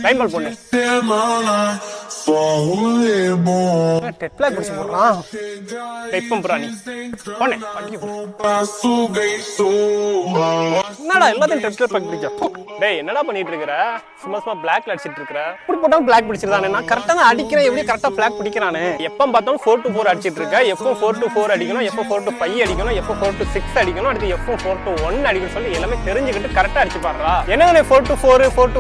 Line பால் போடு. Deadlock பிடிச்சு போடுறான். டைப்பம் புராணி போனே. என்னடா எல்லாத்தையும் டெட்லாக் பிடிச்சா? டேய் என்னடா பண்ணிட்டு இருக்கற? சும்மா சும்மா பிளாக்ல அடிச்சிட்டு இருக்கற. இப்படி போட்டா பிளாக் பிடிச்சிருதானே? நான் கரெக்ட்டா தான் அடிக்கிறேன். எப்படி கரெக்ட்டா பிளாக் பிடிக்கறானே? எப்ப பார்த்தாலும் 4 to 4 அடிச்சிட்டு இருக்க. எப்போ 4 to 4 அடிக்கணும், எப்போ 4 to 5 அடிக்கணும், எப்போ 4 to 6 அடிக்கணும், அடுத்து எப்போ 4 to 1 அடிக்கணும் சொல்லி எல்லாமே தெரிஞ்சுக்கிட்டு கரெக்ட்டா அடிச்சு பாருடா. என்னங்க 4 to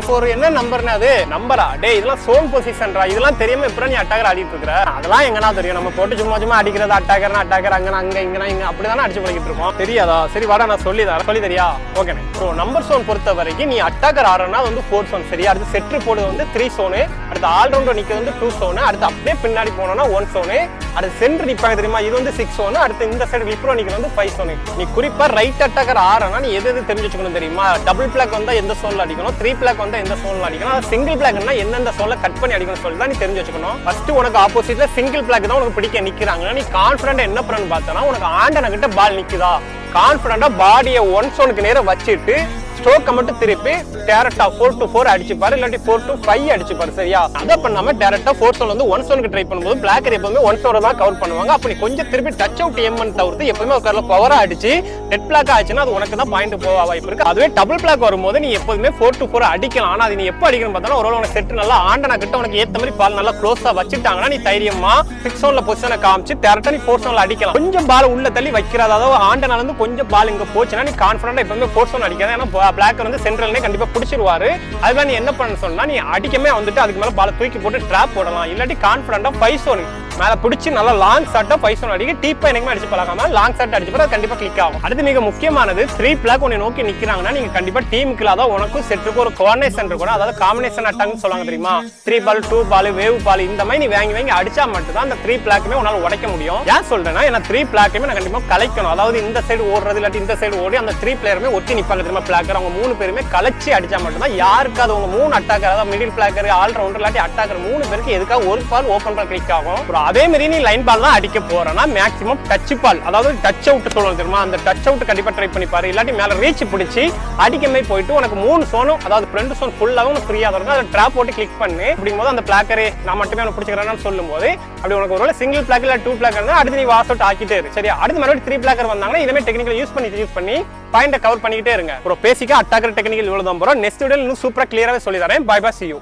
4 என்ன நம்பர்னா அது? நம்பரா? டேய் இதெல்லாம் சோன் பொசிஷன்டா. இதெல்லாம் தெரியாம எப்பற நீ அட்டாக்கர் ஆடிட்டு இருக்கற? அதெல்லாம் எங்கனா தெரியும். நம்ம போட்டு சும்மா சும்மா அடிக்கிறது அட்டாக்கர்னா அட்டாக்கர் அங்க இங்க அப்படிதானே அடிச்சு பழகிட்டு இருக்கோம். தெரியாதா? சரி வாடா நான் சொல்லி தரியா? ஓகேண்ணே. ப்ரோ நம்பர் சோன் பொறுத்த வரைக்கும் நீ அட்டாக்கர் ஆடுறனா வந்து 4 சோன் சரியா? அடுத்து செட்ரு போடுறது வந்து 3 சோனு, அடுத்து ஆல்ரவுண்டர் நிக்கிறது வந்து 2 சோனு, அடுத்து அப்படியே பின்னாடி போனோம்னா 1 சோனு, அடுத்து சென்டர் நிப்பாங்க தெரியுமா? இது வந்து 6 சோனு, அடுத்து இந்த சைடு லிப்ரோ நிக்கிறது வந்து 5 சோனு. நீ குறிப்பா ரைட் அட்டாக்கர் ஆடுறனா நீ எது தெரிஞ்சு வச்சுக்கணும் தெரியுமா? டபுள் பிளாக் வந்தா எந்த சோன்ல அடிக்கணும், 3 பிளாக் வந்தா எந்த சோன்ல அடிக்கணும், சிங்கிள் பிளாக்னா எந்தெந்த சோன்ல கட் பண்ணி அடிக்கணும் சொல்லி தான் நீ தெரிஞ்சு வச்சுக்கணும். ஃபர்ஸ்ட் உனக்கு ஆப்போசிட்ல சிங்கிள் பிளாக் தான் உனக்கு பிடிக்க நிக்கிறாங்க. நீ கான்ஃபிடென்ட் என்ன பண்ணு பார்த்தனா உனக்கு ஆண்டன கிட்ட பால் நிக்குதா? கான்ஃபிடென்ட்டா பாடியை 1 சோனுக்கு நேரா வச்சிட்டு ஸ்ட்ரோக்க மட்டும் திருப்பி டைரக்டா 4 to 4 அடிச்சு பாரு, இல்லாட்டி 4 to 5 அடிச்சு பாரு சரியா? அத பண்ணாம டைரக்டா 4 சோன் வந்து 1 சோனுக்கு ட்ரை பண்ணும்போது பிளாக்கர் எப்பவுமே 1 சோனை தான் கவர் பண்ணுவாங்க. அப்ப நீ கொஞ்சம் திருப்பி டச் அவுட் எம்என் தவிர்த்து எப்பவுமே ஒரு கர்ல பவரா அடிச்சு டெட் பிளாக் ஆச்சுன்னா அது உனக்கு தான் பாயிண்ட் போக வாய்ப்பு இருக்கு. அதுவே டபுள் பிளாக் வரும்போது நீ எப்பவுமே 4 to 4 அடிக்கலாம். ஆனா அது நீ எப்ப அடிக்கணும் பார்த்தா ஒரு உனக்கு செட் நல்லா ஆண்டனா கிட்ட உனக்கு ஏத்த மாதிரி பால் நல்லா க்ளோஸா வச்சிட்டாங்கன்னா நீ தைரியமா 6 சோன்ல பொசிஷனை காமிச்சு டைரக்டா நீ 4 சோன்ல அடிக்கலாம். கொஞ்சம் பால் உள்ள தள்ளி வைக்கிறது, அதாவது ஆண்டனால இருந்து கொஞ்சம் பால் இங்க போச்சுன்னா நீ கான்ஃபிடென்ட்டா எப்பவுமே 4 சோன் அடிக்காத. ஏன்னா பிளாக்கர் வந்து சென்ட்ரல் கண்டிப்பா பிடிச்சிருவாரு. அதுதான் நீ என்ன பண்ண சொன்னா நீ அடிக்கமே வந்துட்டு அதுக்கு மேல பால தூக்கி போட்டு டிராப் போடலாம். இல்லாட்டி கான்ஃபிடென்ட்டா 5 சோன் மேல பிடிச்சி நல்லா லாங் ஷாட்டா 5 சோன் அடிக்க டீப்பா எனக்கு அடிச்சு பழகாம லாங் ஷாட் அடிச்சு போற கண்டிப்பா கிளிக் ஆகும். அடுத்து மிக முக்கியமானது 3 பிளாக் உன்னை நோக்கி நிக்கிறாங்கன்னா நீங்க கண்டிப்பா டீமுக்குள்ள அதாவது உனக்கும் செட்டுக்கு ஒரு கோஆர்டினேஷன் இருக்கும். அதாவது காம்பினேஷன் அட்டாக்னு சொல்லுவாங்க தெரியுமா? 3 பால் 2 பால் வேவ் பால் இந்த மாதிரி நீ வாங்கி அடிச்சா மட்டும் தான் அந்த 3 பிளாக்குமே உன்னால உடைக்க முடியும். ஏன் சொல்றேன்னா ஏன்னா 3 பிளாக்குமே நான் கண்டிப்பா கலைக்கணும். அதாவது இந்த சைடு ஓடுறது இல்லாட்டி இந்த சைடு ஓடி அந்த 3 பிளேயருமே ஒட்டி நிப்பாங்க தெரியுமா? பிளாக்கர் அவங்க 3 பேருமே கலைச்சி அடிச்சா மட்டும் தான் யாருக்கு அது உங்க 3 அட்டாக்கர் அதாவது மிடில் பிளாக்கர் ஆல்ரவுண்டர் இல்லாட்டி அட்டாக்கர் 3 பேருக்கு எதுக்காக ஒரு பால் ஓபன் பால் கிளிக் ஆகும். அதே மாதிரி நீ லைன் பால் தான் அடிக்க போறேன்னா மேக்ஸிமம் டச் பால் அதாவது டச் அவுட் சொல்லுவாங்க தெரியுமா? அந்த டச் அவுட் கண்டிப்பா ட்ரை பண்ணி பாரு. இல்லாட்டி மேல ரீச் பிடிச்சி அடிக்கமே போயிட்டு உனக்கு 3 சோனும் அதாவது 2 சோன் ஃபுல்லாவும் உனக்கு ஃப்ரீயா இருக்கும். அதை டிராப் போட்டு கிளிக் பண்ணி அப்படிங்கும்போது அந்த பிளாக்கரே நான் மட்டுமே உனக்கு பிடிச்சிக்கிறேன்னு சொல்லும்போது அப்படி உனக்கு ஒரு சிங்கிள் பிளாக் இல்ல 2 பிளாக் இருந்தா அடுத்து நீ வாஸ் அவுட் ஆக்கிட்டே இரு சரியா? அடுத்து மறுபடியும் 3 பிளாக்கர் வந்தாங்கன்னா இதே டெக்னிக்கல் யூஸ் பண்ணி பாயிண்ட கவர் பண்ணிக்கிட்டே இருங்க. பேசிக்கா அட்டாக்கர் டெக்னிக்கல் இவ்வளவு தான் போறோம். நெக்ஸ்ட் வீடியோல இன்னும் சூப்பரா கிளியராவே சொல்லி தரேன். Bye bye, see you.